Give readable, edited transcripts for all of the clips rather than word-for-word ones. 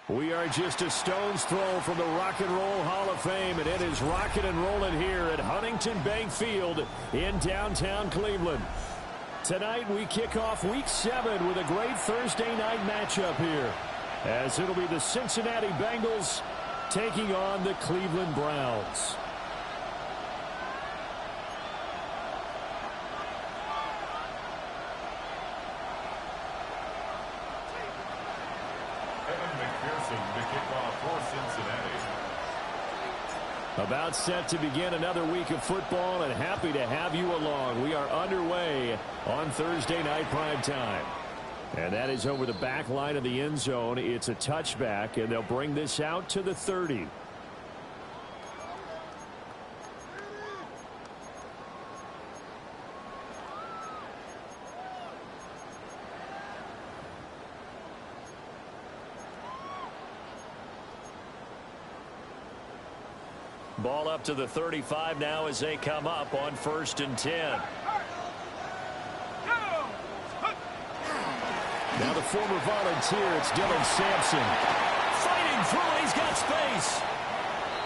We are just a stone's throw from the Rock and Roll Hall of Fame, and it is rocking and rolling here at Huntington Bank Field in downtown Cleveland. Tonight we kick off Week 7 with a great Thursday night matchup here, as it'll be the Cincinnati Bengals taking on the Cleveland Browns. About set to begin another week of football, and happy to have you along. We are underway on Thursday night prime time. And that is over the back line of the end zone. It's a touchback, and they'll bring this out to the 30. Ball up to the 35 now as they come up on 1st and 10. Now the former volunteer, it's Dylan Sampson. Fighting through, he's got space.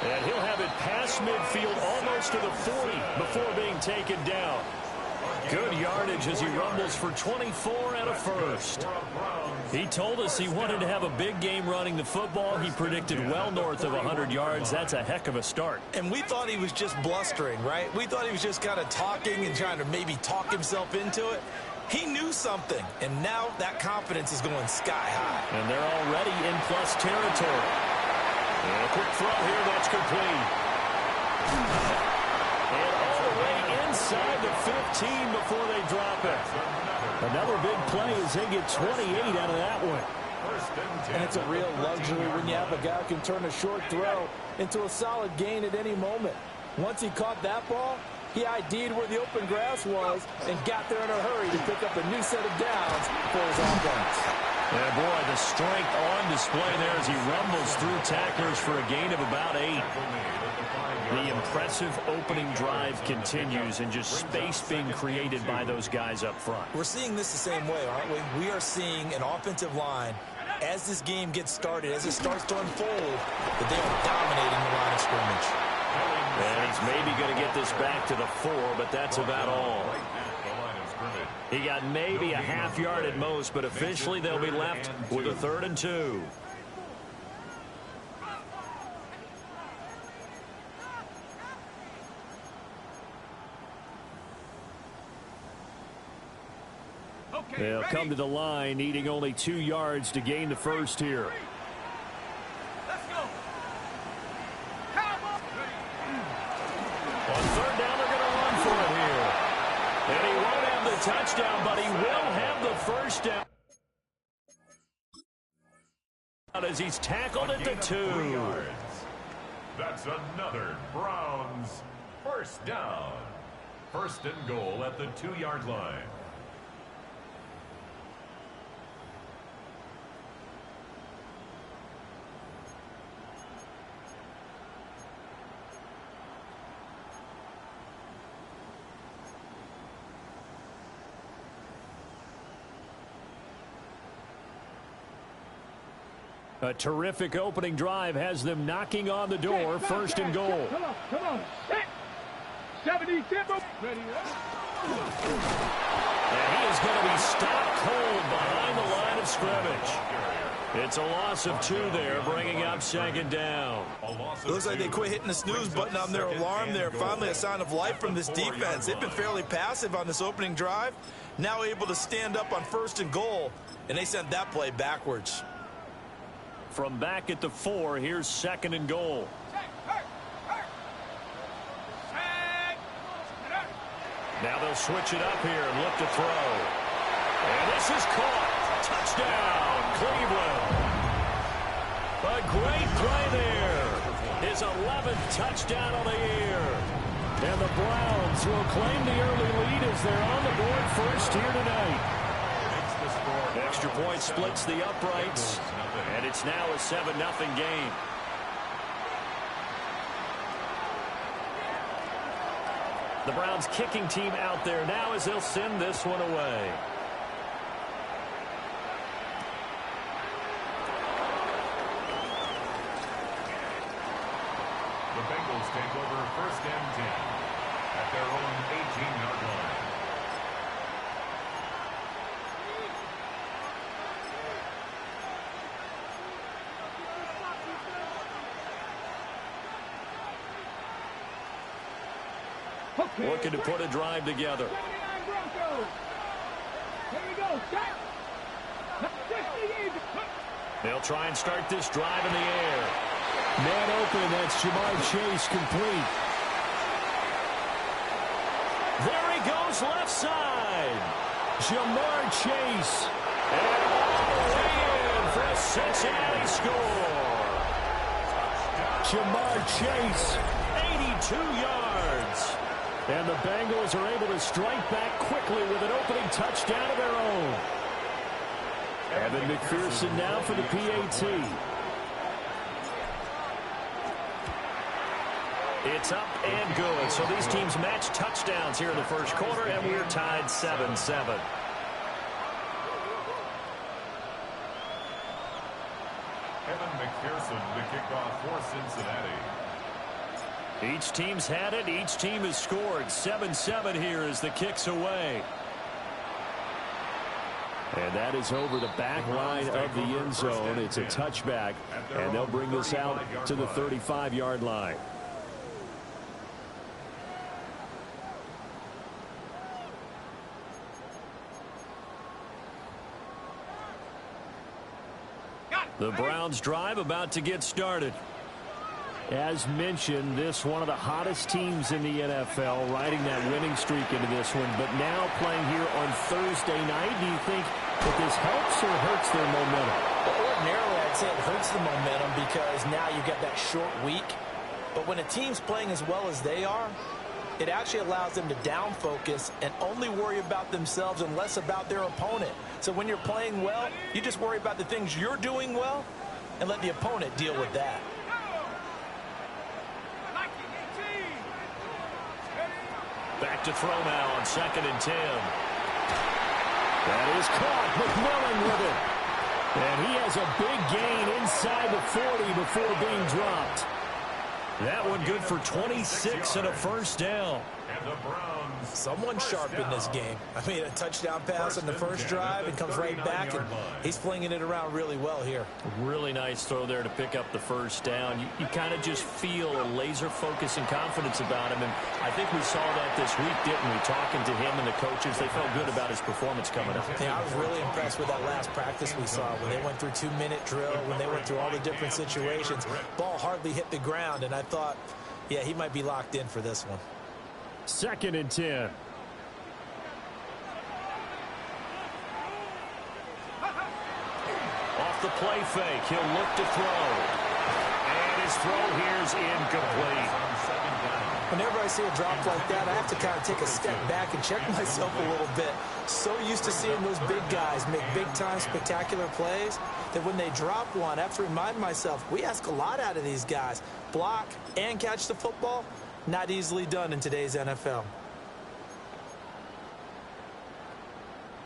And he'll have it past midfield almost to the 40 before being taken down. Good yardage as he rumbles for 24 and a first. He told us he wanted to have a big game running the football. He predicted well north of 100 yards. That's a heck of a start. And we thought he was just blustering, right? We thought he was just kind of talking and trying to maybe talk himself into it. He knew something, and now that confidence is going sky high. And they're already in plus territory. And a quick throw here, that's complete. And all the way inside the 15 before they drop it. Another big play as they get 28 out of that one. And it's a real luxury when you have a guy who can turn a short throw into a solid gain at any moment. Once he caught that ball, he ID'd where the open grass was and got there in a hurry to pick up a new set of downs for his offense. And boy, the strength on display there as he rumbles through tacklers for a gain of about 8. The impressive opening drive continues, and just space being created by those guys up front. We're seeing this the same way, aren't we? We are seeing an offensive line, as this game gets started, as it starts to unfold, that they are dominating the line of scrimmage. And he's maybe going to get this back to the 4, but that's about all. He got maybe a half yard at most, but officially they'll be left with a 3rd and 2. They'll come to the line, needing only 2 yards to gain the first here. Let's go. On 3rd down, they're going to run for it here. And he won't have the touchdown, but he will have the first down. As he's tackled at the 2. That's another Browns first down. 1st and goal at the 2-yard line. A terrific opening drive has them knocking on the door. 1st and goal. Come on. 70 tempo. Ready. And he is going to be stopped cold behind the line of scrimmage. It's a loss of 2 there, bringing up 2nd down. Looks like they quit hitting the snooze button on their alarm there. Finally a sign of life from this defense. They've been fairly passive on this opening drive. Now able to stand up on 1st and goal, and they sent that play backwards. From back at the 4, here's 2nd and goal. Now they'll switch it up here and look to throw. And this is caught. Touchdown, Cleveland. A great play there. His 11th touchdown of the year. And the Browns will claim the early lead as they're on the board first here tonight. Extra point splits the uprights, and it's now a 7-0 game. The Browns kicking team out there now as they'll send this one away. first and 10 at their own 18-yard line. Looking to put a drive together. They'll try and start this drive in the air. Man open, that's Jamar Chase complete. There he goes left side. Jamar Chase. And all the way in for a Cincinnati score. Jamar Chase. 82 yards. And the Bengals are able to strike back quickly with an opening touchdown of their own. Evan McPherson now for the PAT. It's up and good. So these teams match touchdowns here in the first quarter, and we're tied 7-7. Evan McPherson to kick off for Cincinnati. Each team's had it. Each team has scored. 7-7 here as the kick's away. And that is over the back line of the end zone. It's a touchback, and they'll bring this out to the 35-yard line. The Browns drive about to get started. As mentioned, this one of the hottest teams in the NFL, riding that winning streak into this one, but now playing here on Thursday night. Do you think that this helps or hurts their momentum? Well, ordinarily, I'd say it hurts the momentum because now you get that short week. But when a team's playing as well as they are, it actually allows them to down focus and only worry about themselves and less about their opponent. So when you're playing well, you just worry about the things you're doing well and let the opponent deal with that. Back to throw now on 2nd and 10. That is caught. McMillan with it. And he has a big gain inside the 40 before being dropped. That one good for 26 and a first down. And the Browns. Someone sharp in this game. I mean, a touchdown pass on the first drive and comes right back, and he's flinging it around really well here. Really nice throw there to pick up the first down. You kind of just feel a laser focus and confidence about him, and I think we saw that this week, didn't we? Talking to him and the coaches, they felt good about his performance coming up. Yeah, I was really impressed with that last practice we saw when they went through 2-minute drill, when they went through all the different situations. Ball hardly hit the ground, and I thought, yeah, he might be locked in for this one. 2nd and 10. Off the play fake, he'll look to throw. And his throw here's incomplete. Whenever I see a drop like that, I have to kind of take a step back and check myself a little bit. So used to seeing those big guys make big-time spectacular plays that when they drop one, I have to remind myself, we ask a lot out of these guys. Block and catch the football, not easily done in today's NFL.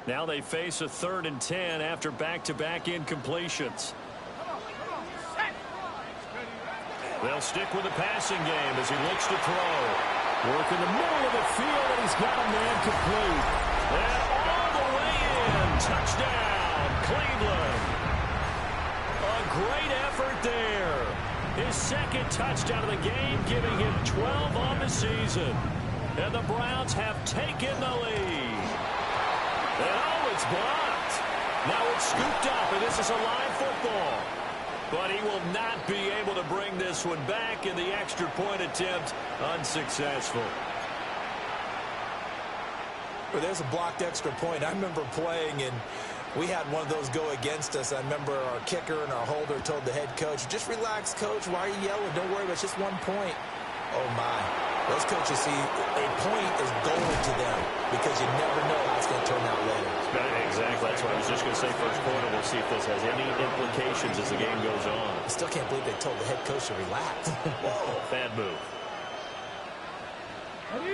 Now they face a 3rd and 10 after back-to-back incompletions. They'll stick with the passing game as he looks to throw. Work in the middle of the field, and he's got a man complete. And all the way in. Touchdown, Cleveland. A great effort there. His 2nd touchdown of the game, giving him 12 on the season. And the Browns have taken the lead. And oh, it's blocked. Now it's scooped up, and this is a live football. But he will not be able to bring this one back, in the extra point attempt unsuccessful. Well, there's a blocked extra point. I remember playing, and we had one of those go against us. I remember our kicker and our holder told the head coach, just relax, coach. Why are you yelling? Don't worry, it's just 1 point. Oh, my. Those coaches see a point is golden to them because you never know how it's going to turn out later. Exactly. That's what I was just going to say. First quarter, we'll see if this has any implications as the game goes on. I still can't believe they told the head coach to relax. Whoa, bad move.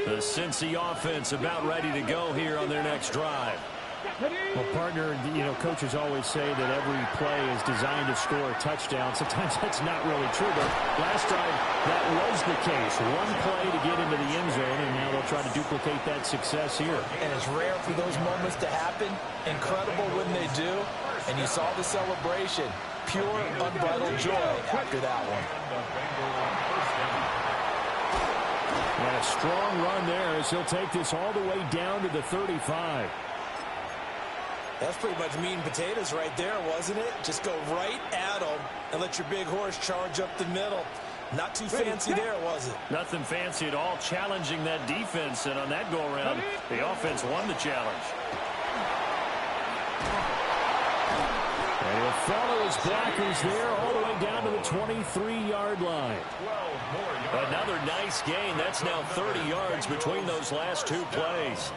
The Cincy offense about ready to go here on their next drive. Well, partner, coaches always say that every play is designed to score a touchdown. Sometimes that's not really true, but last drive, that was the case. One play to get into the end zone, and now they'll try to duplicate that success here. And it's rare for those moments to happen. Incredible when they do. And you saw the celebration. Pure, unbridled joy after that one. And a strong run there as he'll take this all the way down to the 35. That's pretty much meat and potatoes right there, wasn't it? Just go right at them and let your big horse charge up the middle. Not too fancy there, was it? Nothing fancy at all, challenging that defense, and on that go-around, the offense won the challenge. And he'll follow his blockers there all the way down to the 23-yard line. Another nice gain. That's now 30 yards between those last two plays.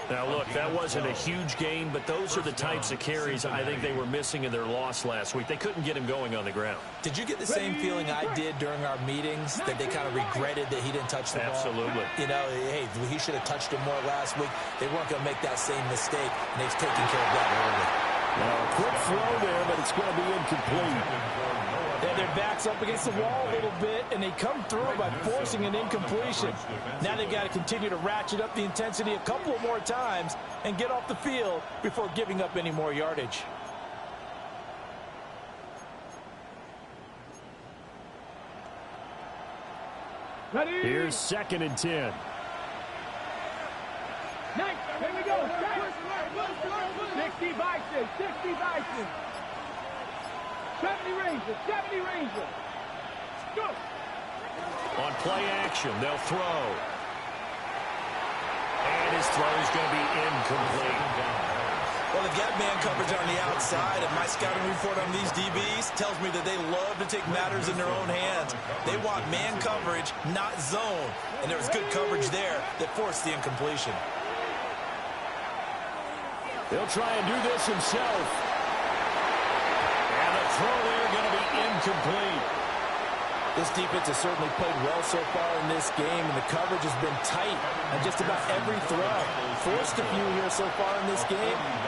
Now, look, that wasn't a huge gain, but those are the types of carries I think they were missing in their loss last week. They couldn't get him going on the ground. Did you get the same feeling I did during our meetings, that they kind of regretted that he didn't touch the ball? Absolutely. Hey, he should have touched him more last week. They weren't going to make that same mistake, and they've taken care of that early. Now, a quick throw there, but it's going to be incomplete. And their back's up against the wall a little bit, and they come through by forcing an incompletion. Now they've got to continue to ratchet up the intensity a couple of more times and get off the field before giving up any more yardage. Here's 2nd and 10. Nice. Here we go. 60 Bison. 60 Bison. 70 Ranger. 70 Ranger. Go. On play action, they'll throw. And his throw is going to be incomplete. Well, they've got man coverage on the outside, and my scouting report on these DBs tells me that they love to take matters in their own hands. They want man coverage, not zone. And there was good coverage there that forced the incompletion. He'll try and do this himself. And the throw there going to be incomplete. This defense has certainly played well so far in this game, and the coverage has been tight on just about every throw. Forced a few here so far in this game,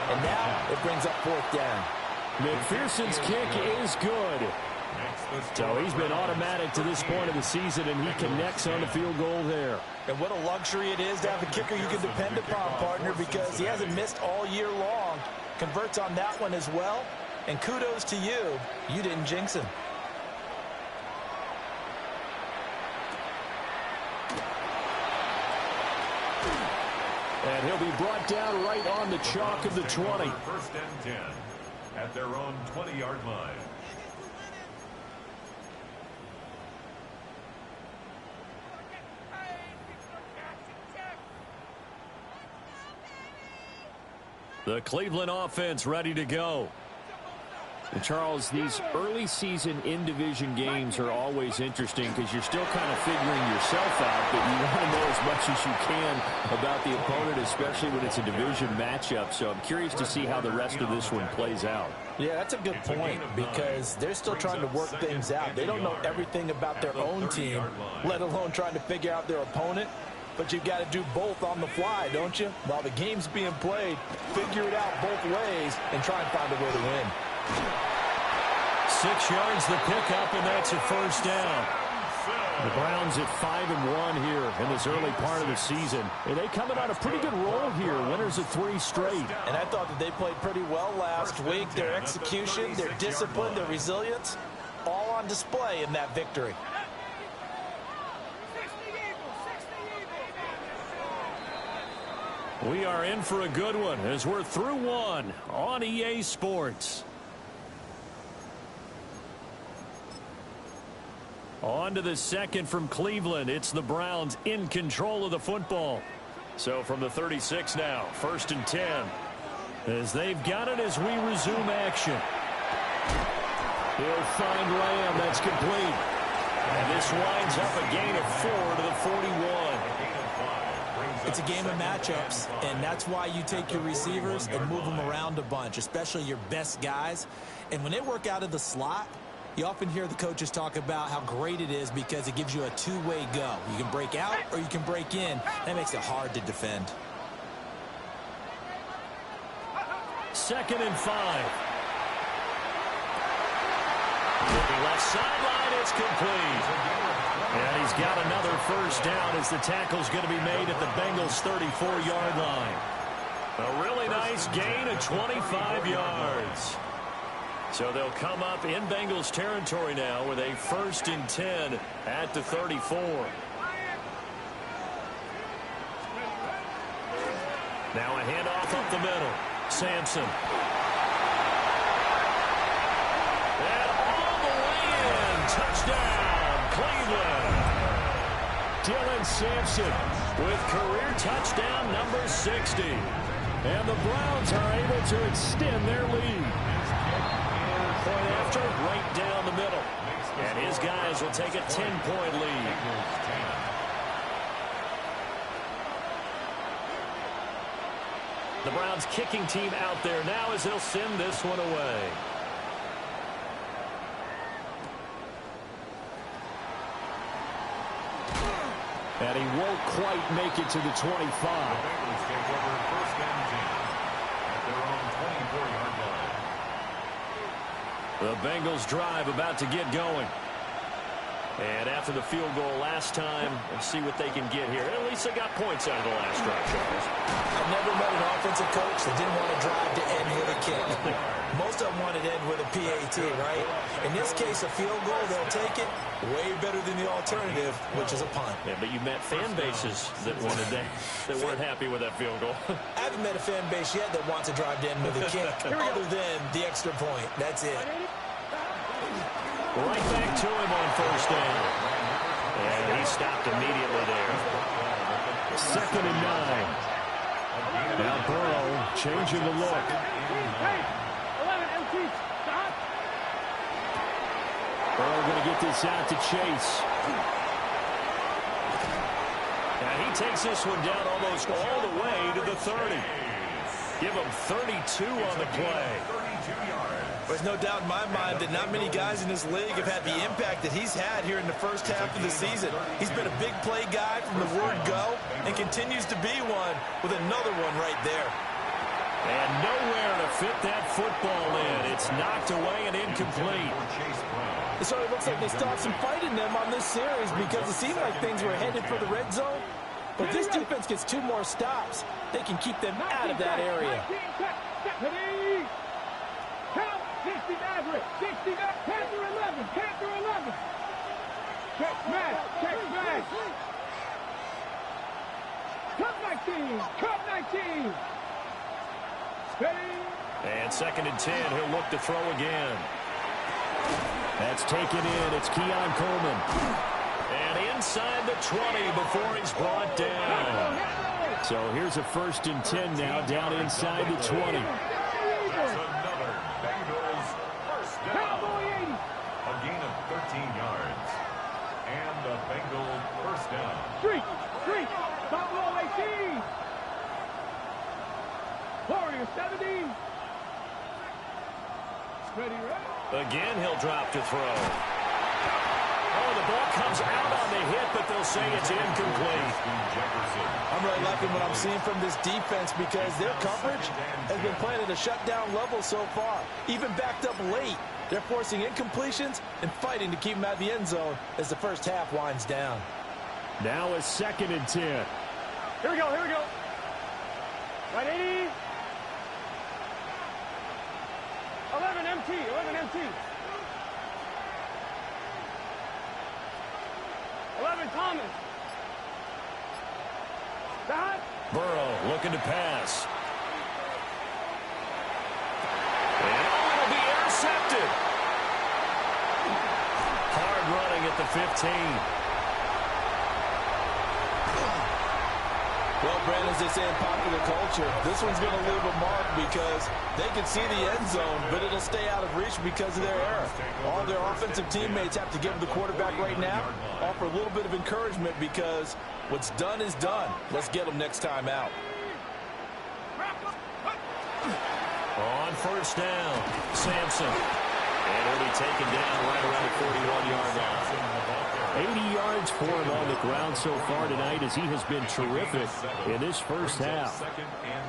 and now it brings up 4th down. McPherson's kick is good. So he's been automatic to this point of the season, and he connects on the field goal there. And what a luxury it is to have a kicker you can depend upon, partner, because he hasn't missed all year long. Converts on that one as well. And kudos to you. You didn't jinx him. And he'll be brought down right on the chalk of the 20. 1st and 10 at their own 20-yard line. The Cleveland offense ready to go. And Charles, these early season in-division games are always interesting because you're still kind of figuring yourself out, but you want to know as much as you can about the opponent, especially when it's a division matchup. So I'm curious to see how the rest of this one plays out. Yeah, that's a good point because they're still trying to work things out. They don't know everything about their own team, let alone trying to figure out their opponent. But you've got to do both on the fly, don't you? While the game's being played, figure it out both ways and try and find a way to win. 6 yards the pickup, and that's a 1st down. The Browns at 5-1 here in this early part of the season. And they coming on a pretty good roll here. Winners of 3 straight. And I thought that they played pretty well last week. Their execution, their discipline, their resilience, all on display in that victory. We are in for a good one as we're through one on EA Sports. On to the 2nd from Cleveland. It's the Browns in control of the football. So from the 36 now, 1st and 10. As they've got it as we resume action. He'll find Lamb. That's complete. And this winds up a gain of 4 to the 41. It's a game of matchups, and that's why you take your receivers and move them around a bunch, especially your best guys. And when they work out of the slot, you often hear the coaches talk about how great it is because it gives you a two-way go. You can break out or you can break in. That makes it hard to defend. 2nd and 5. Looking left sideline, it's complete. And he's got another first down as the tackle's going to be made at the Bengals' 34-yard line. A really nice gain of 25 yards. So they'll come up in Bengals territory now with a 1st and 10 at the 34. Now a handoff up the middle. Sampson. And all the way in. Touchdown, Cleveland. Dylan Sampson with career touchdown number 60. And the Browns are able to extend their lead. Point after, right down the middle. And his guys will take a 10-point lead. The Browns kicking team out there now as they'll send this one away. And he won't quite make it to the 25. The Bengals take over 1st and 10 at their own 24-yard line. The Bengals drive about to get going. And after the field goal last time, we'll see what they can get here. At least they got points out of the last drive, Charles. I've never met an offensive coach that didn't want to drive to end with a kick. Most of them wanted to end with a PAT, right? In this case, a field goal, they'll take it. Way better than the alternative, which is a punt. Yeah, but you met fan bases that wanted that weren't happy with that field goal. I haven't met a fan base yet that wants to drive to end with a kick, other than the extra point. That's it. Right back to him on 1st down. And he stopped immediately there. 2nd and 9. Now Burrow changing the look. Burrow going to get this out to Chase. Now he takes this one down almost all the way to the 30. Give him 32 on the play. There's no doubt in my mind that not many guys in this league have had the impact that he's had here in the first half of the season. He's been a big play guy from the word go and continues to be one with another one right there. And nowhere to fit that football in. It's knocked away and incomplete. It sort of looks like they stopped some fight in them on this series because it seemed like things were headed for the red zone. But this defense gets 2 more stops. They can keep them out of that area. Count 60 Maverick, 60 Panther 11, Panther 11. Check smash, check smash. Cut 19, cut 19. Steady. And 2nd and 10, he'll look to throw again. That's taken in. It's Keon Coleman. And inside the 20 before he's brought down. So here's a 1st and 10 now down inside the 20. That's another Bengals first down. A gain of 13 yards. And a Bengal first down. Street, street, top roll 18. Warrior 70. Ready, ready. Again, he'll drop to throw. Oh, the ball comes out on the hit, but they'll say it's incomplete. I'm really liking what I'm seeing from this defense because their coverage has been playing at a shutdown level so far. Even backed up late, they're forcing incompletions and fighting to keep them out of the end zone as the first half winds down. Now a 2nd and 10. Here we go, here we go. Right 80. 11 MT, 11 MT. 11 Thomas. Dot. Burrow looking to pass. And it'll be intercepted. Hard running at the 15. Well, Brandon, as they say in popular culture, this one's going to leave a mark because they can see the end zone, but it'll stay out of reach because of their error. All their offensive teammates have to give the quarterback right now, offer a little bit of encouragement because what's done is done. Let's get them next time out. On 1st down, Sampson. And he'll be taken down right around the 41-yard line. 80 yards for him on the ground so far tonight as he has been terrific in this first half.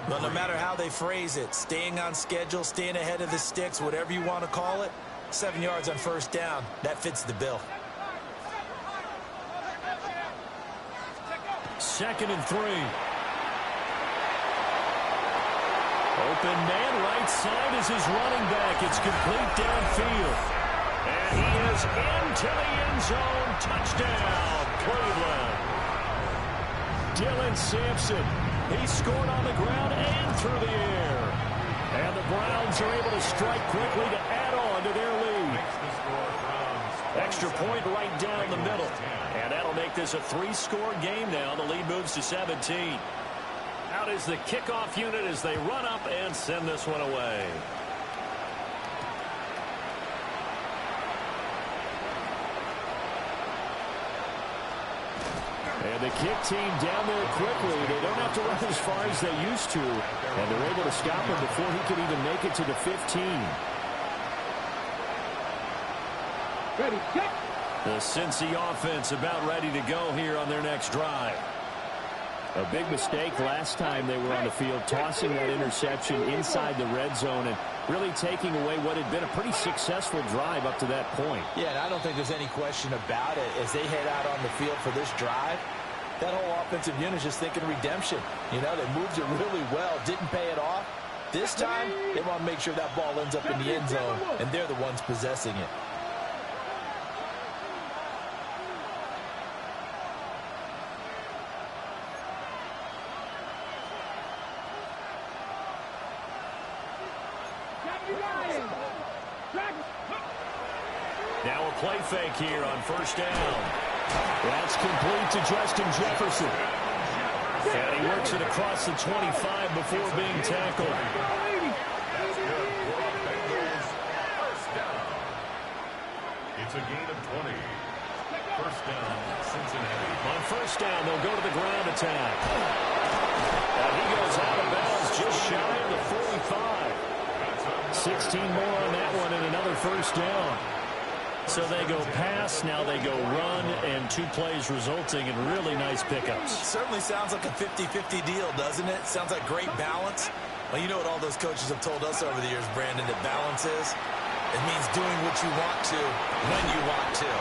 Well, no matter how they phrase it, staying on schedule, staying ahead of the sticks, whatever you want to call it, 7 yards on first down, that fits the bill. 2nd and 3. Open man right side is his running back. It's complete downfield. And he is into the end zone. Touchdown, Cleveland. Dylan Sampson. He scored on the ground and through the air. And the Browns are able to strike quickly to add on to their lead. Extra point right down the middle. And that'll make this a 3-score game now. The lead moves to 17. Out is the kickoff unit as they run up and send this one away. And the kick team down there quickly. They don't have to run as far as they used to. And they're able to stop him before he can even make it to the 15. Ready, set. The Cincy offense about ready to go here on their next drive. A big mistake last time they were on the field, tossing that interception inside the red zone and really taking away what had been a pretty successful drive up to that point. Yeah, and I don't think there's any question about it. As they head out on the field for this drive, that whole offensive unit is just thinking redemption. You know, they moved it really well, didn't pay it off. This time, they want to make sure that ball ends up in the end zone, and they're the ones possessing it. Now a play fake here on first down. That's complete to Justin Jefferson. And he works it across the 25 before being tackled. It's a gain of 20. First down, Cincinnati. On first down, they'll go to the ground attack. And he goes out of bounds just shy of the 45. 16 more on that one and another first down. So they go pass, now they go run, and 2 plays resulting in really nice pickups. Certainly sounds like a 50-50 deal, doesn't it? Sounds like great balance. Well, you know what all those coaches have told us over the years, Brandon, that balance is? It means doing what you want to when you want to.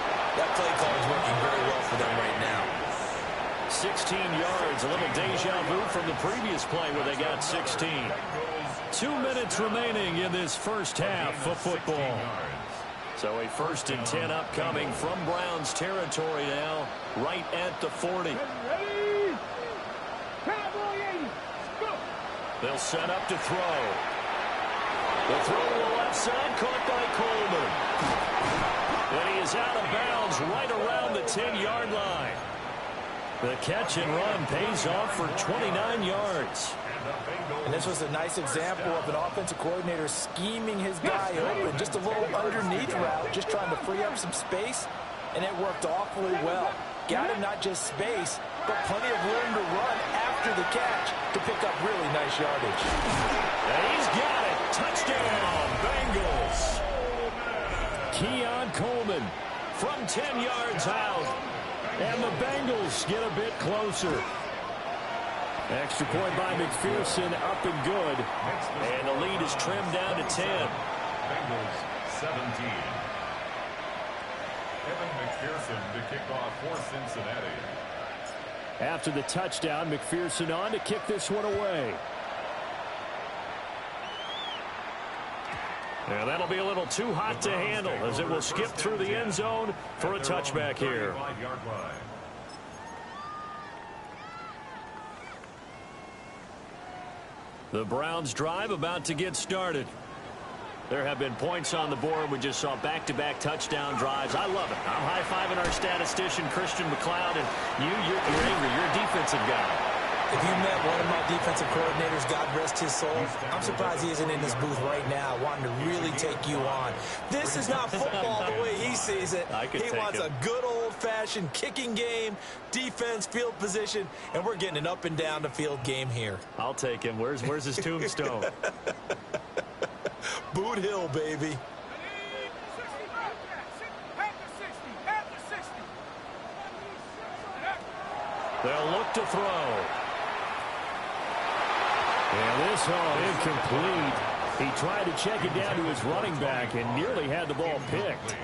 That play call is working very well for them right now. 16 yards, a little deja vu from the previous play where they got 16. 2 minutes remaining in this first half of football. So a 1st and 10 upcoming from Browns territory now, right at the 40. They'll set up to throw. The throw to the left side, caught by Coleman. And he is out of bounds right around the 10-yard line. The catch and run pays off for 29 yards. And this was a nice example of an offensive coordinator scheming his guy open. Just a little underneath route, just trying to free up some space, and it worked awfully well. Got him not just space, but plenty of room to run after the catch to pick up really nice yardage. And he's got it. Touchdown, Bengals. Keon Coleman from 10 yards out. And the Bengals get a bit closer. Extra point by McPherson, up and good. And the lead is trimmed down to 10. Bengals 17. Evan McPherson to kick off for Cincinnati. After the touchdown, McPherson on to kick this one away. And that'll be a little too hot to handle as it will skip through the end zone for a touchback here. The Browns drive about to get started. There have been points on the board. We just saw back-to-back touchdown drives. I love it. I'm high-fiving our statistician, Christian McLeod, and you're angry. You're a defensive guy. If you met one of my defensive coordinators, God rest his soul, I'm surprised he isn't in this booth right now wanting to really take you on. This is not football the way he sees it. He wants a good old-fashioned kicking game, defense, field position, and we're getting an up-and-down-the-field game here. I'll take him. Where's his tombstone? Boot Hill, baby. They'll look to throw. And this incomplete. He tried to check it down to his running back and nearly had the ball picked.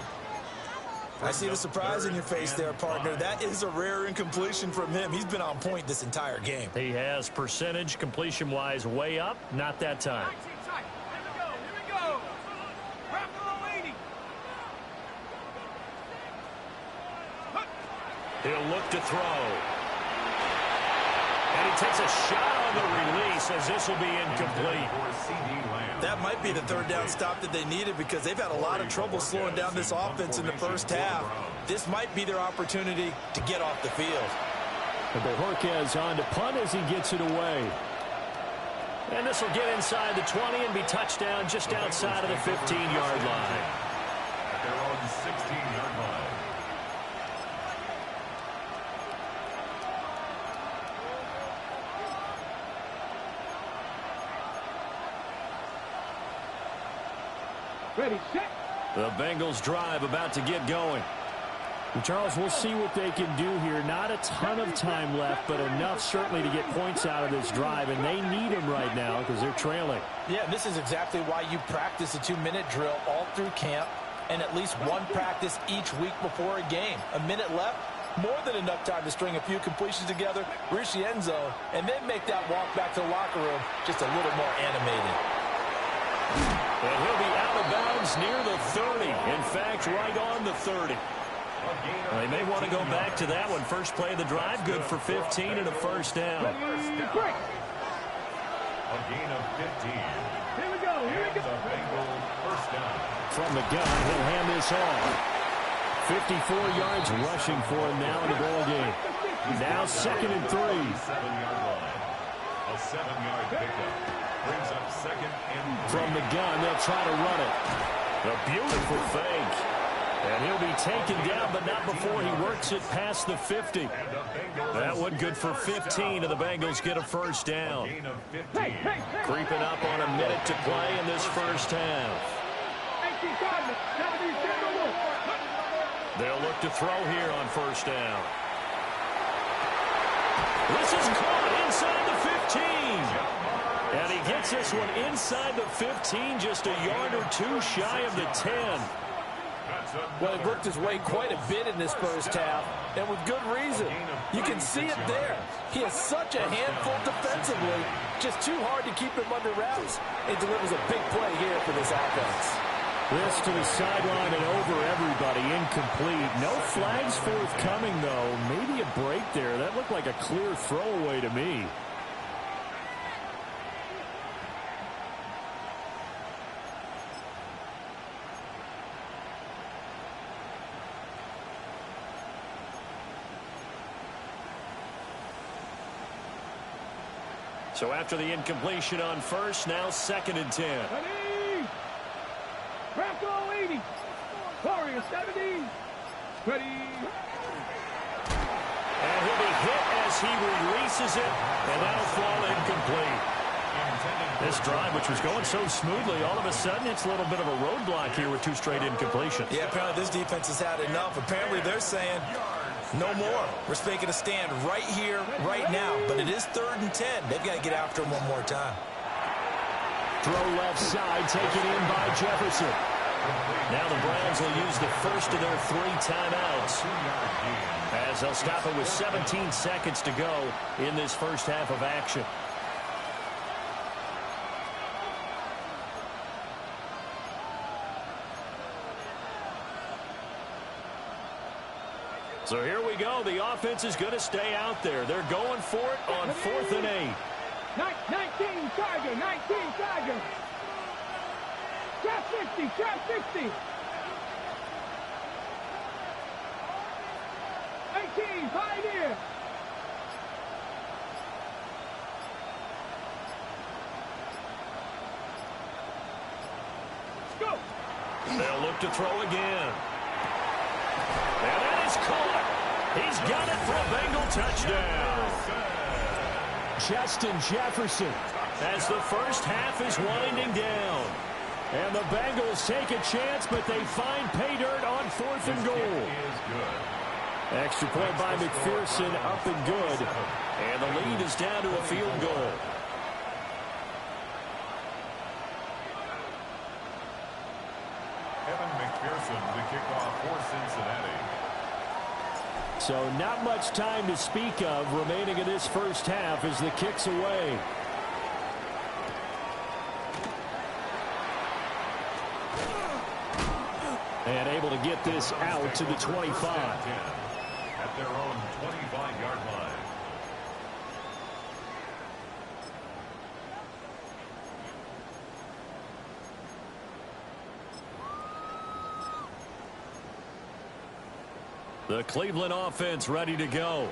I see the surprise in your face there, partner. That is a rare incompletion from him. He's been on point this entire game. He has percentage completion-wise way up. Not that time. Here we go. He'll look to throw. And he takes a shot on the release as this will be incomplete. That might be the third down stop that they needed because they've had a lot of trouble slowing down this offense in the first half. This might be their opportunity to get off the field. Bojorquez on to punt as he gets it away. And this will get inside the 20 and be touchdown just outside of the 15-yard line. At their own 16-yard line. Ready, set. The Bengals drive about to get going. And Charles, we'll see what they can do here. Not a ton of time left, but enough certainly to get points out of this drive, and they need them right now because they're trailing. Yeah, this is exactly why you practice a 2-minute drill all through camp and at least one practice each week before a game. A minute left, more than enough time to string a few completions together, reach the end zone, and then make that walk back to the locker room just a little more animated. And he'll be out of bounds near the 30. In fact, right on the 30. Well, they may want to go back to that one. First play of the drive, good for 15 and a first down. A gain of 15. Here we go. And the Bengals first down. From the gun, he'll hand this off. 54 yards rushing for him now in the ball game. Now 2nd and 3. 7-yard line. A 7-yard pickup. Brings up 2nd and 3. From the gun, they'll try to run it. A beautiful fake. And he'll be taken down, but not before he works it past the 50. That one good for 15, and the Bengals get a first down. Creeping up on a minute to play in this first half. They'll look to throw here on first down. This is caught inside the 15. And he gets this one inside the 15, just a yard or two shy of the 10. Well, he worked his way quite a bit in this first half, and with good reason. You can see it there. He is such a handful defensively, just too hard to keep him under wraps. It delivers a big play here for this offense. This to the sideline and over everybody, incomplete. No flags forthcoming, though. Maybe a break there. That looked like a clear throwaway to me. So after the incompletion on first, now 2nd and 10. Ready. Bronco 80. Warrior 70. Ready. And he'll be hit as he releases it, and that'll fall incomplete. This drive, which was going so smoothly, all of a sudden it's a little bit of a roadblock here with 2 straight incompletions. Yeah, apparently this defense has had enough. Apparently they're saying no more. We're making a stand right here, right now. But it is 3rd and 10. They've got to get after him one more time. Throw left side, taken in by Jefferson. Now the Browns will use the first of their 3 timeouts, as they'll stop it with 17 seconds to go in this first half of action. So here we go. The offense is going to stay out there. They're going for it on 4th and 8. 19 Tiger. 19 Tiger. Trap 50. Trap 50. 18 Pioneer. Let's go. They'll look to throw again. And that is caught. He's got it for a Bengal touchdown. Justin Jefferson. As the first half is winding down. And the Bengals take a chance, but they find pay dirt on 4th and goal. Extra point by McPherson, up and good. And the lead is down to a field goal. McPherson, the kickoff for Cincinnati. So not much time to speak of remaining in this first half as the kick's away. And able to get this out to the 25. At their own 25-yard line. The Cleveland offense ready to go.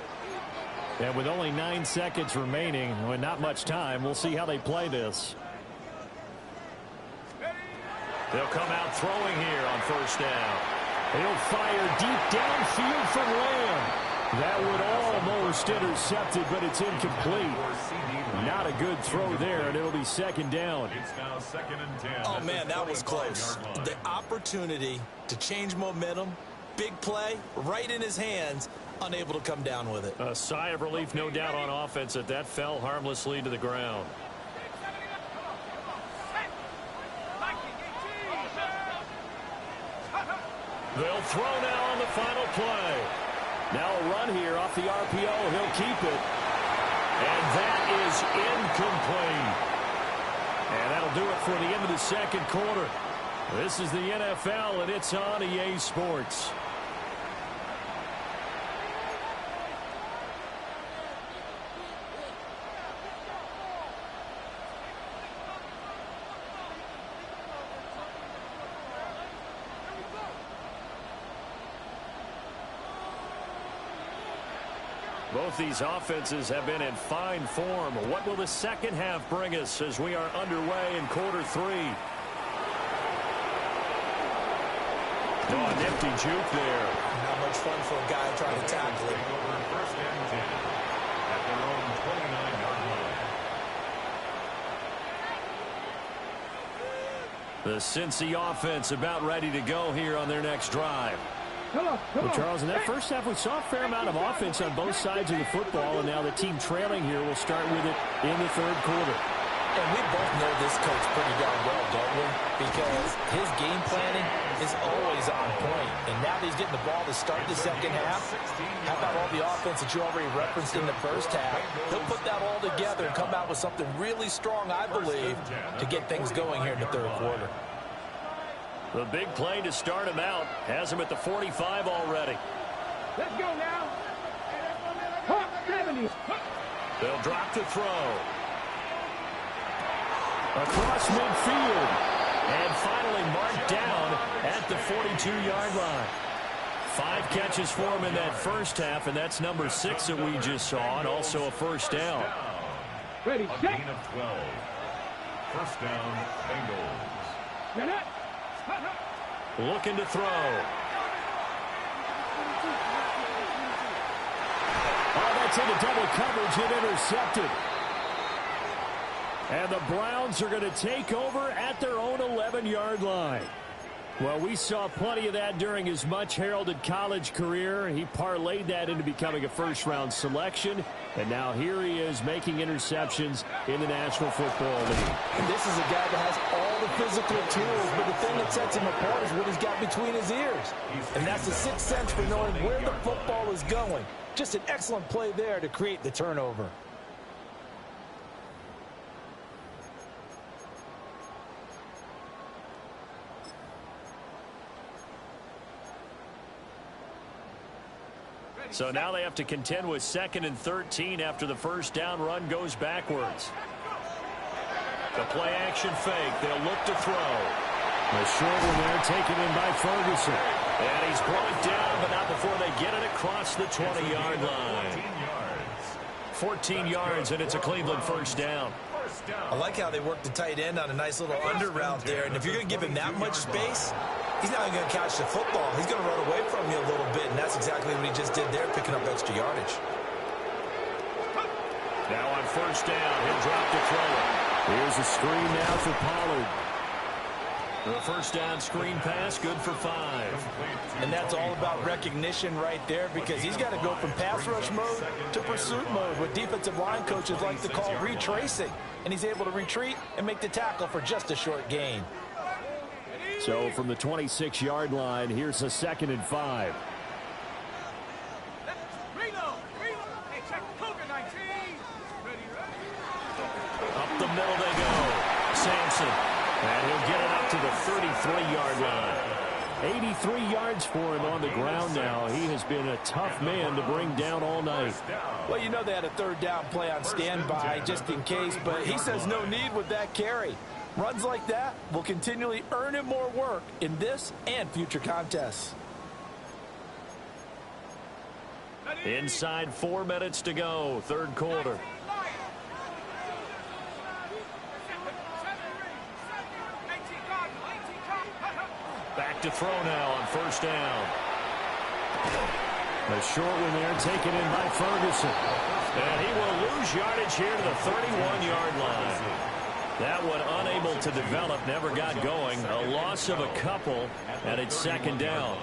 And with only 9 seconds remaining, with not much time, we'll see how they play this. They'll come out throwing here on first down. He'll fire deep downfield from Lamb. That would almost intercept it, but it's incomplete. Not a good throw there, and it'll be second down. It's now 2nd and 10. Oh, man, that was close. The opportunity to change momentum, big play, right in his hands, unable to come down with it. A sigh of relief, no doubt, on offense that fell harmlessly to the ground. They'll throw now on the final play. Now a run here off the RPO. He'll keep it. And that is incomplete. And that'll do it for the end of the second quarter. This is the NFL, and it's on EA Sports. Both these offenses have been in fine form. What will the second half bring us as we are underway in quarter 3? Oh, a nifty juke there. Not much fun for a guy trying to tackle it. First and 10 at their own 29-yard line. The Cincy offense about ready to go here on their next drive. Well, Charles, in that first half, we saw a fair amount of offense on both sides of the football, and now the team trailing here will start with it in the third quarter. And we both know this coach pretty darn well, don't we? Because his game planning is always on point. And now that he's getting the ball to start the second half, how about all the offense that you already referenced in the first half? He'll put that all together and come out with something really strong, I believe, to get things going here in the third quarter. The big play to start him out has him at the 45 already. Let's go now. Hawk 70. They'll drop to throw. Across midfield. And finally marked down at the 42-yard line. 5 catches for him in that first half, and that's number 6 that we just saw, and also a first down. Ready, A set. gain of 12. First down, Bengals. You're not. Looking to throw. Oh, that's into double coverage and intercepted. And the Browns are going to take over at their own 11-yard line. Well, we saw plenty of that during his much-heralded college career. He parlayed that into becoming a first-round selection. And now here he is making interceptions in the National Football League. And this is a guy that has all the physical tools, but the thing that sets him apart is what he's got between his ears. And that's the sixth sense for knowing where the football is going. Just an excellent play there to create the turnover. So now they have to contend with 2nd and 13 after the first down run goes backwards. The play action fake. They'll look to throw. A short one there taken in by Ferguson. And he's brought down, but not before they get it across the 20-yard line. 14 yards, and it's a Cleveland first down. I like how they work the tight end on a nice little under route there. And if you're going to give him that much space, he's not even going to catch the football. He's going to run away from you a little bit, and that's exactly what he just did there, picking up extra yardage. Now on first down, he'll drop to throw it. Here's a screen now for Pollard. The first down screen pass, good for 5. And that's all about recognition right there, because he's got to go from pass rush mode to pursuit mode, what defensive line coaches like to call retracing. And he's able to retreat and make the tackle for just a short gain. So from the 26-yard line, here's a 2nd and 5. Up the middle they go. Sampson. And he'll get it up to the 33-yard line. 83 yards for him on the ground now. He has been a tough man to bring down all night. Well, you know they had a 3rd down play on standby just in case, but he says no need with that carry. Runs like that will continually earn him more work in this and future contests. Inside 4 minutes to go, 3rd quarter. Back to throw now on 1st down. A short one there taken in by Ferguson. And he will lose yardage here to the 31-yard line. That one unable to develop, never got going. A loss of a couple, and it's 2nd down.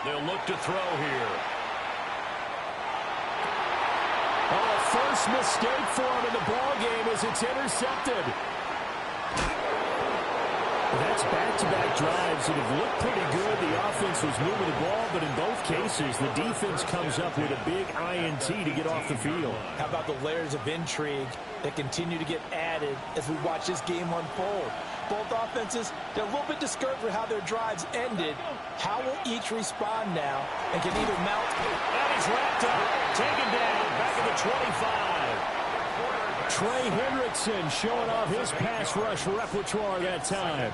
They'll look to throw here. Oh, first mistake for him in the ball game as it's intercepted. That's back-to-back drives that have looked pretty good. The offense was moving the ball, but in both cases, the defense comes up with a big INT to get off the field. How about the layers of intrigue that continue to get added as we watch this game unfold? Both offenses, they're a little bit discouraged with how their drives ended. How will each respond now and can either mount? And he's wrapped up, taken down, back at the 25. Trey Hendrickson showing off his pass rush repertoire that time.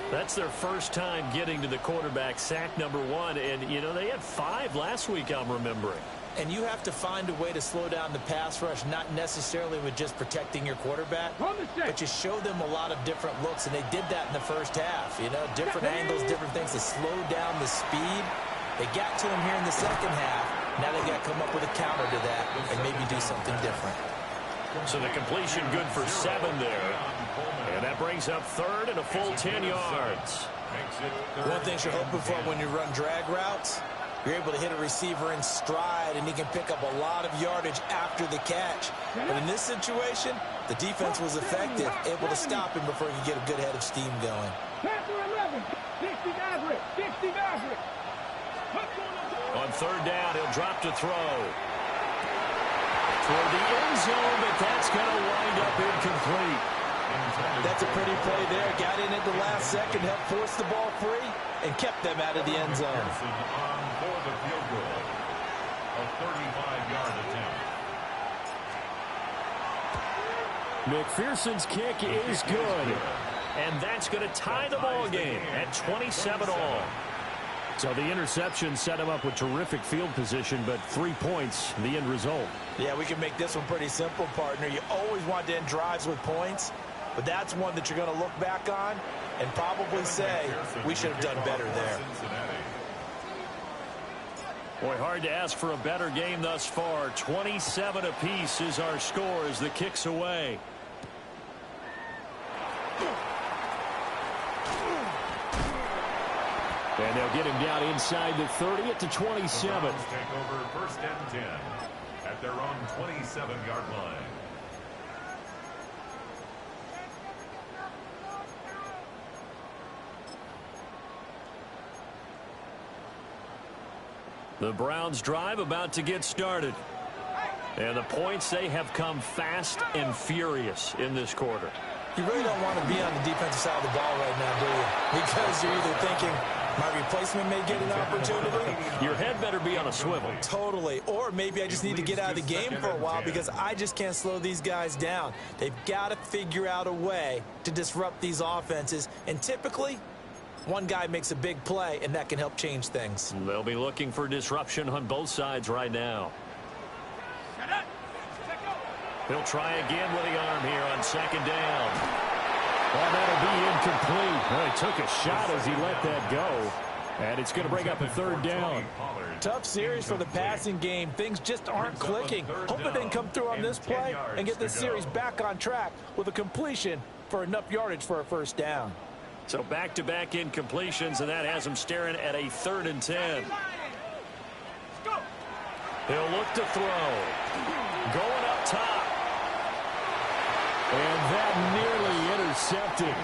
That's their first time getting to the quarterback, sack number 1. And, you know, they had 5 last week, I'm remembering. And you have to find a way to slow down the pass rush, not necessarily with just protecting your quarterback, but you show them a lot of different looks, and they did that in the first half. You know, different angles, different things to slow down the speed. They got to him here in the second half. Now they've got to come up with a counter to that and maybe do something different. So the completion good for 7 there. And that brings up 3rd and a full 10 yards. One thing you're hoping for when you run drag routes, you're able to hit a receiver in stride, and he can pick up a lot of yardage after the catch. But in this situation, the defense was effective, able to stop him before he could get a good head of steam going. On 3rd down, he'll drop to throw. Toward the end zone, but that's going to wind up incomplete. That's a pretty play there. Got in at the last second, helped force the ball free, and kept them out of the end zone. For the field goal, a 35-yard attempt. McPherson's kick is good. And that's going to tie the ball game at 27 all. So the interception set him up with terrific field position, but 3 points, the end result. Yeah, we can make this one pretty simple, partner. You always want to end drives with points, but that's one that you're going to look back on and probably say, we should have done better there. Boy, hard to ask for a better game thus far. 27 apiece is our score as the kick's away. And they'll get him down inside the 30 at the 27. Take over 1st and 10 at their own 27-yard line. The Browns drive about to get started. And the points, they have come fast and furious in this quarter. You really don't want to be on the defensive side of the ball right now, do you? Because you're either thinking, my replacement may get an opportunity. Your head better be on a swivel. Totally. Or maybe I just need to get out of the game for a while because I just can't slow these guys down. They've got to figure out a way to disrupt these offenses. And typically, one guy makes a big play, and that can help change things. They'll be looking for disruption on both sides right now. He'll try again with the arm here on second down. Well, that'll be incomplete. Well, he took a shot as he let that go. And it's going to bring up a third down. Tough series for the passing game. Things just aren't clicking. Hoping they can come through on this play and get this series back on track with a completion for enough yardage for a first down. So back-to-back incompletions, and that has him staring at a 3rd and 10. He'll look to throw. Going up top. And that nearly intercepted.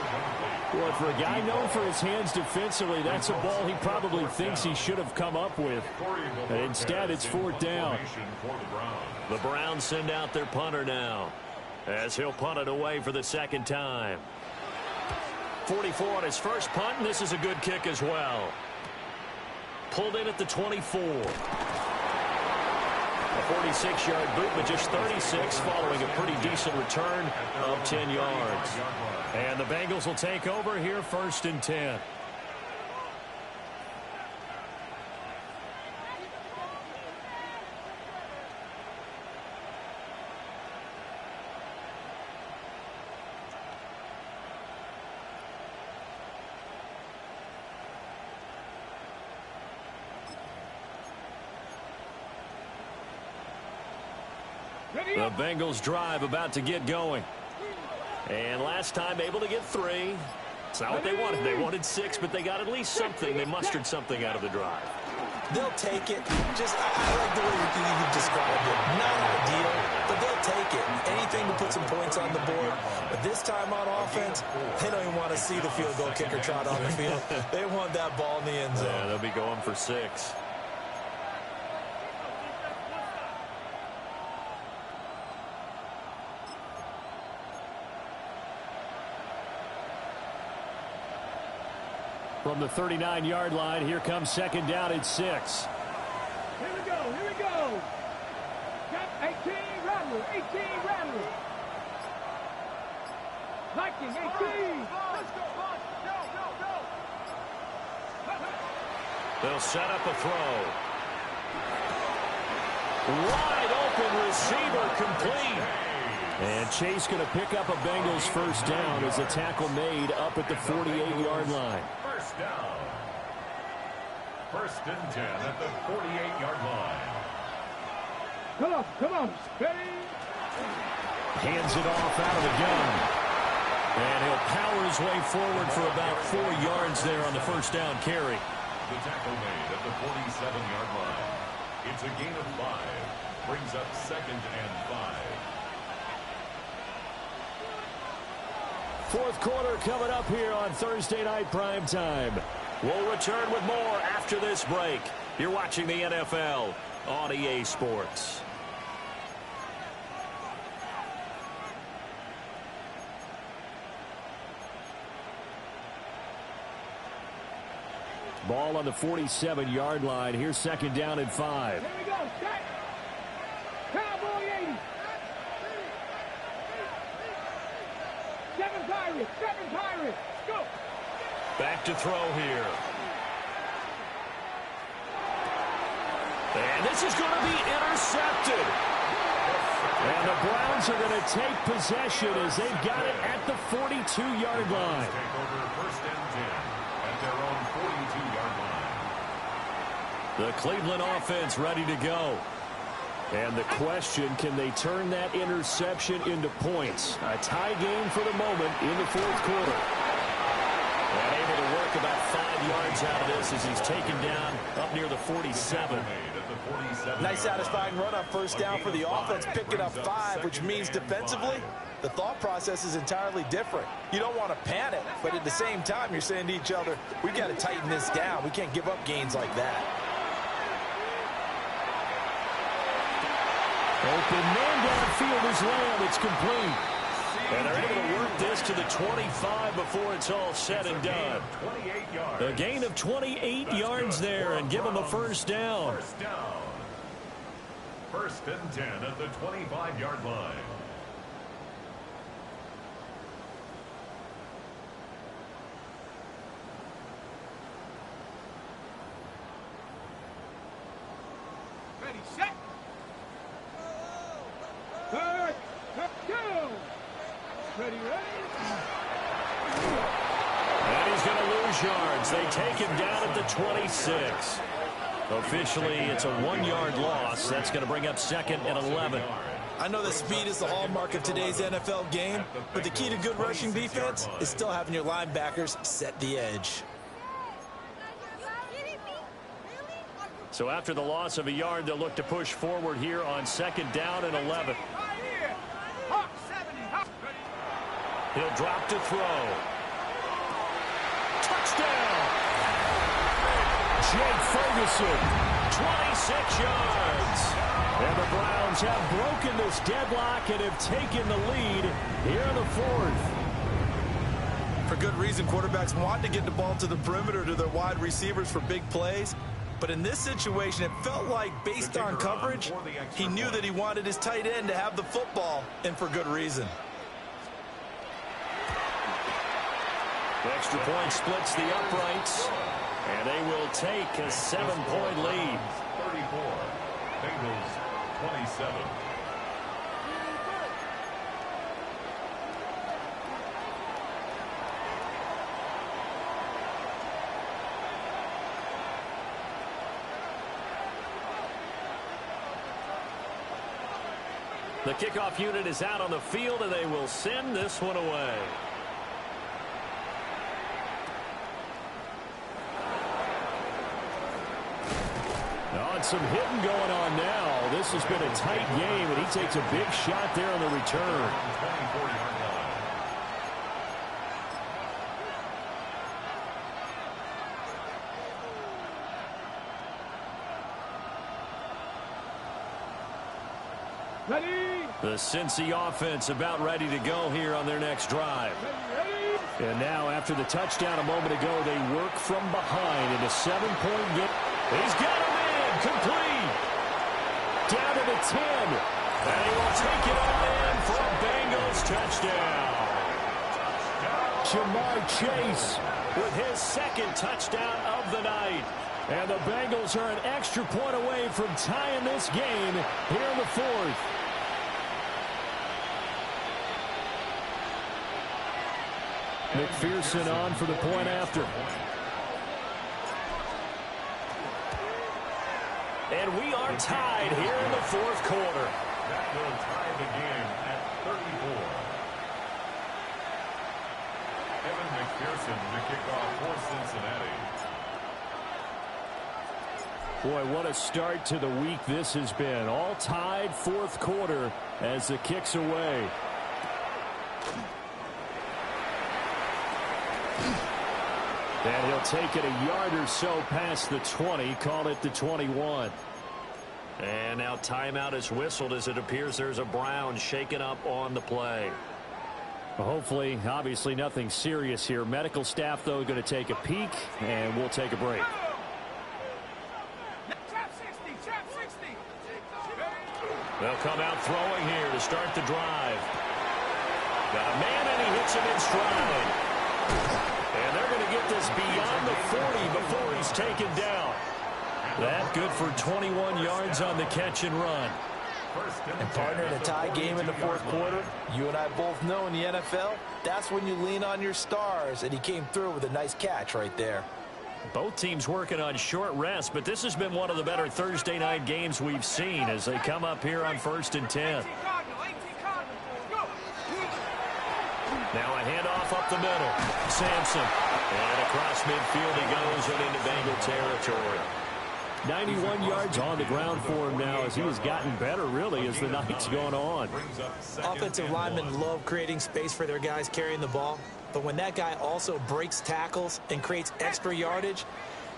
Well, for a guy known for his hands defensively, that's a ball he probably thinks he should have come up with. And instead, it's 4th down. The Browns send out their punter now, as he'll punt it away for the 2nd time. 44 on his first punt, and this is a good kick as well. Pulled in at the 24. A 46-yard boot, but just 36 following a pretty decent return of 10 yards. And the Bengals will take over here, 1st and 10. The Bengals drive about to get going. And last time able to get 3. It's not what they wanted. They wanted 6, but they got at least something. They mustered something out of the drive. They'll take it. I like the way you described it. Not ideal, but they'll take it. Anything to put some points on the board. But this time on offense, they don't even want to see the field goal kicker trot on the field. They want that ball in the end zone. Yeah, they'll be going for 6. From the 39-yard line, here comes 2nd down at 6. Here we go, here we go. Got 18, Rattler, 18, Rattler. Liking, 18. Let's go, go. They'll set up a throw. Wide open receiver, complete. And Chase going to pick up a Bengals first down as a tackle made up at the 48-yard line. First down. 1st and 10 at the 48-yard line. Come on, steady. Hands it off out of the gun. And he'll power his way forward for about 4 yards there on the first down carry. The tackle made at the 47-yard line. It's a gain of 5. Brings up 2nd and 5. 4th quarter coming up here on Thursday Night Primetime. We'll return with more after this break. You're watching the NFL on EA Sports. Ball on the 47-yard line. Here's 2nd down and 5. Here we go, set. Cowboy 80. 7 Pirates, go. Back to throw here. And this is going to be intercepted. And the Browns are going to take possession as they've got it at the 42-yard line. Take over 1st and 10 at their own 42-yard line. The Cleveland offense ready to go. And the question, can they turn that interception into points? A tie game for the moment in the 4th quarter. And able to work about 5 yards out of this as he's taken down up near the 47. Nice satisfying run on first down for the offense, picking up 5, which means defensively, the thought process is entirely different. You don't want to panic, but at the same time, you're saying to each other, we got to tighten this down. We can't give up gains like that. Open man downfield is Lamb. It's complete. And they're able to work this to the 25 before it's all said and done. A gain of 28 yards there and give them a first down. 1st and 10 at the 25-yard line. Ready, set. Third. Go. Ready, ready. And he's going to lose yards. They take him down at the 26. Officially, it's a 1-yard loss. That's going to bring up 2nd and 11. I know that speed is the hallmark of today's NFL game, but the key to good rushing defense is still having your linebackers set the edge. So after the loss of a yard, they'll look to push forward here on 2nd down and 11. He'll drop to throw. Touchdown! Jake Ferguson, 26 yards. And the Browns have broken this deadlock and have taken the lead here in the 4th. For good reason, quarterbacks want to get the ball to the perimeter to their wide receivers for big plays. But in this situation, it felt like, based on coverage, he knew that he wanted his tight end to have the football, and for good reason. The extra point splits the uprights, and they will take a 7-point lead. 34, Bengals 27. The kickoff unit is out on the field, and they will send this one away. Some hitting going on now. This has been a tight game, and he takes a big shot there on the return. Ready. The Cincy offense about ready to go here on their next drive. Ready. And now, after the touchdown a moment ago, they work from behind in a 7-point game. He's got him in. Complete. Down to the 10. And he will take it all in for a Bengals touchdown. Jamar Chase with his 2nd touchdown of the night. And the Bengals are an extra point away from tying this game here in the 4th. McPherson on for the point after. And we are tied here in the 4th quarter. That will tie the game at 34. Evan McPherson to kick off for Cincinnati. Boy, what a start to the week this has been. All tied 4th quarter as the kick's away. And he'll take it a yard or so past the 20, call it the 21. And now timeout is whistled as it appears there's a Brown shaken up on the play. Well, hopefully, obviously nothing serious here. Medical staff, though, going to take a peek, and we'll take a break. They'll come out throwing here to start the drive. Got a man, and he hits him in stride. And they're going to get this beyond the 40 before he's taken down. That good for 21 yards on the catch and run. And partner, in a tie game in the 4th quarter, you and I both know in the NFL, that's when you lean on your stars, and he came through with a nice catch right there. Both teams working on short rest, but this has been one of the better Thursday night games we've seen as they come up here on 1st and 10. Now a handoff up the middle. Sampson. And across midfield he goes and into Bengal territory. 91 yards on the ground for him now as he has gotten better, really, as the night's gone on. Offensive linemen love creating space for their guys carrying the ball, but when that guy also breaks tackles and creates extra yardage,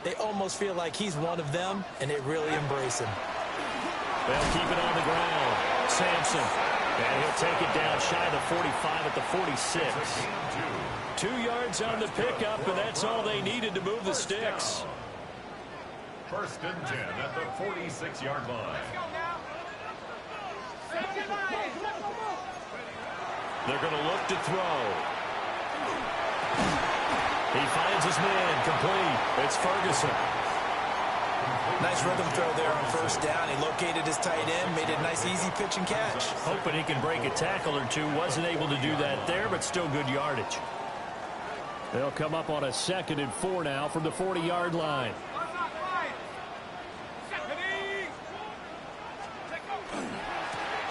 they almost feel like he's one of them, and they really embrace him. They'll keep it on the ground. Sampson. And he'll take it down shy of the 45 at the 46. 2 yards on the pickup, and that's all they needed to move the sticks. 1st and 10 at the 46-yard line. They're going to look to throw. He finds his man complete. It's Ferguson. Nice rhythm throw there on first down. He located his tight end, made it a nice easy pitch and catch. Hoping he can break a tackle or two. Wasn't able to do that there, but still good yardage. They'll come up on a 2nd and 4 now from the 40-yard line.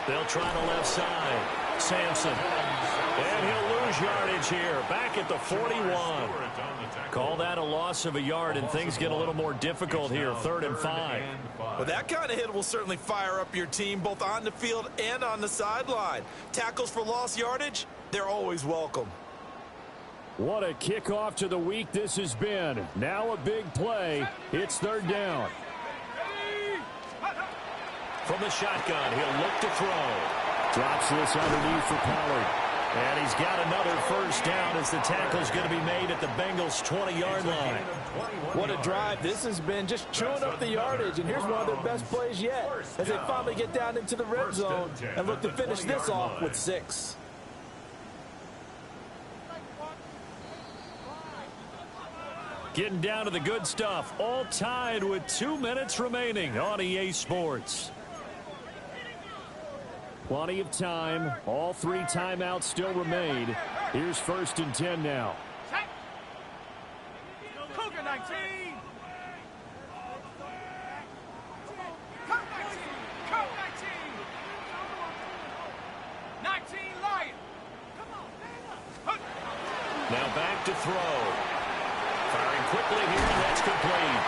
They'll try the left side. Sampson. And he'll lose yardage here. Back at the 41. Call that a loss of a yard, and things get a little more difficult here. 3rd and 5. Well, that kind of hit will certainly fire up your team, both on the field and on the sideline. Tackles for lost yardage, they're always welcome. What a kickoff to the week this has been. Now a big play. It's 3rd down. From the shotgun, he'll look to throw. Drops this underneath for Pollard. And he's got another first down as the tackle's going to be made at the Bengals' 20-yard line. What a drive this has been, just chewing up the yardage. And here's one of their best plays yet as they finally get down into the red zone and look to finish this off with 6. Getting down to the good stuff. All tied with 2 minutes remaining on EA Sports. Plenty of time. All 3 timeouts still remain. Here's 1st and 10 now. Cougar 19. Cougar 19. 19 Lion. Now back to throw. Firing quickly here, and that's complete.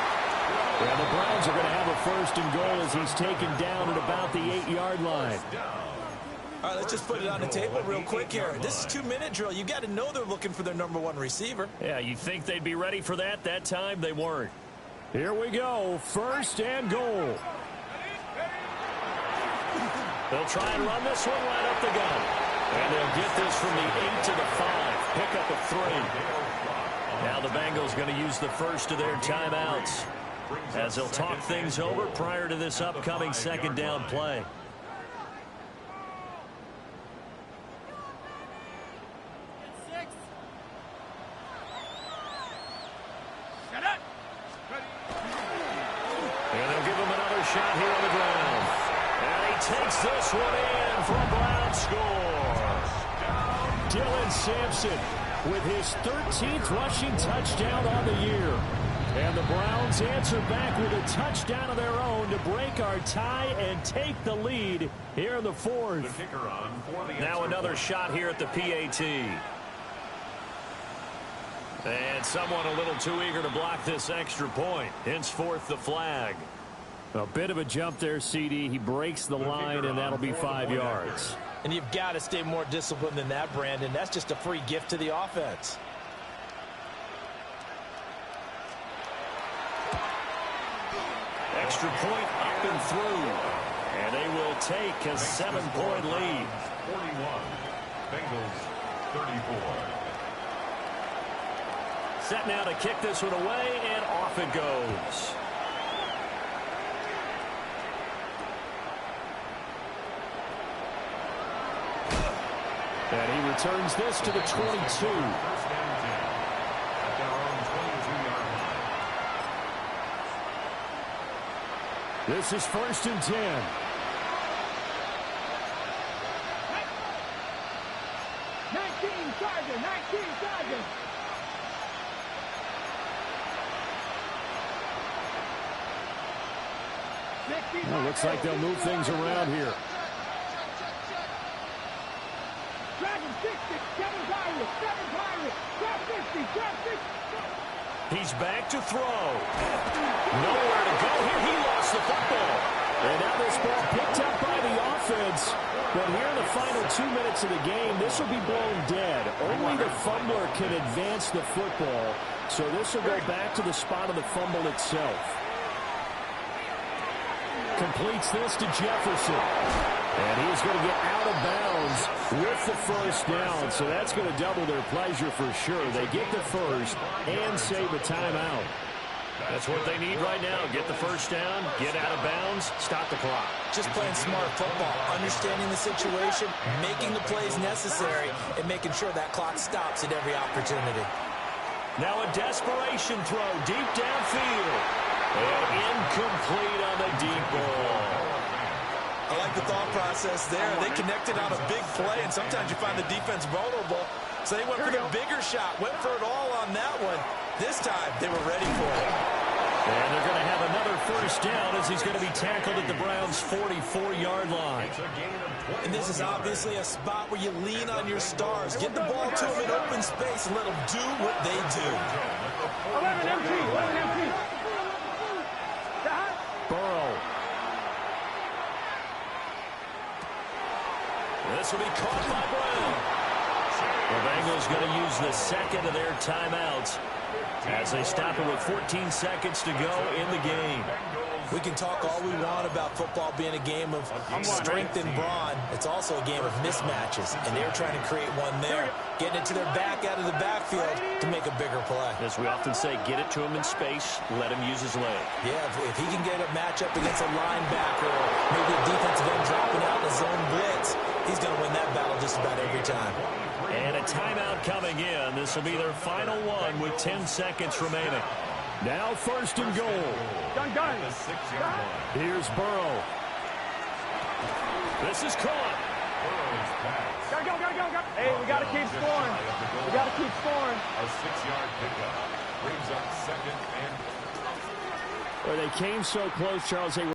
Well, the Browns are going to have a 1st and goal as he's taken down at about the 8-yard line. All right, let's just put it on the table real quick here. This is 2-minute drill. You got to know they're looking for their #1 receiver. Yeah, you think they'd be ready for that? That time they weren't. Here we go. 1st and goal. They'll try and run this one right up the gut. And they'll get this from the 8 to the 5. Pick up a 3. Now the Bengals going to use the first of their timeouts as they'll talk things over prior to this upcoming 2nd down play. And they'll give him another shot here on the ground. And he takes this one in for a Brown score. Dylan Sampson with his 13th rushing touchdown on the year. And the Browns answer back with a touchdown of their own to break our tie and take the lead here in the 4th. Now another shot here at the PAT. And someone a little too eager to block this extra point. Henceforth the flag. A bit of a jump there, CD. He breaks the line, and that'll be 5 yards. And you've got to stay more disciplined than that, Brandon. That's just a free gift to the offense. Extra point up and through. And they will take a 7-point lead. 41. Bengals 34. Set now to kick this one away, and off it goes. And he returns this to the 22. This is 1st and 10. Well, looks like they'll move things around here. He's back to throw. Nowhere to go here. He lost the football. And now this ball picked up by the offense. But here in the final 2 minutes of the game, this will be blown dead. Only the fumbler can advance the football. So this will go back to the spot of the fumble itself. Completes this to Jefferson. And he's going to get out of bounds with the first down. So that's going to double their pleasure for sure. They get the first and save a timeout. That's what they need right now. Get the first down, get out of bounds, stop the clock. Just playing smart football, understanding the situation, making the plays necessary, and making sure that clock stops at every opportunity. Now a desperation throw deep downfield. And incomplete on the deep ball. I like the thought process there. They connected on a big play, and sometimes you find the defense vulnerable. So they went for the bigger shot, went for it all on that one. This time, they were ready for it. And they're going to have another first down as he's going to be tackled at the Browns' 44-yard line. And this is obviously a spot where you lean on your stars. Get the ball to them in open space and let them do what they do. 11 empty, 11 empty. Burrow. This will be caught by Brown. The Bengals going to use the second of their timeouts as they stop it with 14 seconds to go in the game. We can talk all we want about football being a game of strength and brawn. It's also a game of mismatches, and they're trying to create one there, getting it to their back out of the backfield to make a bigger play. As we often say, get it to him in space, let him use his leg. Yeah, if he can get a matchup against a linebacker or maybe a defensive end dropping out in a zone blitz, he's going to win that battle just about every time. And a timeout coming in. This will be their final one with 10 seconds remaining. Now first and goal. Done. Here's Burrow. This is caught. Go. Hey, we got to keep scoring. We got to keep scoring. A 6-yard pickup brings up second and... Well, they came so close, Charles. They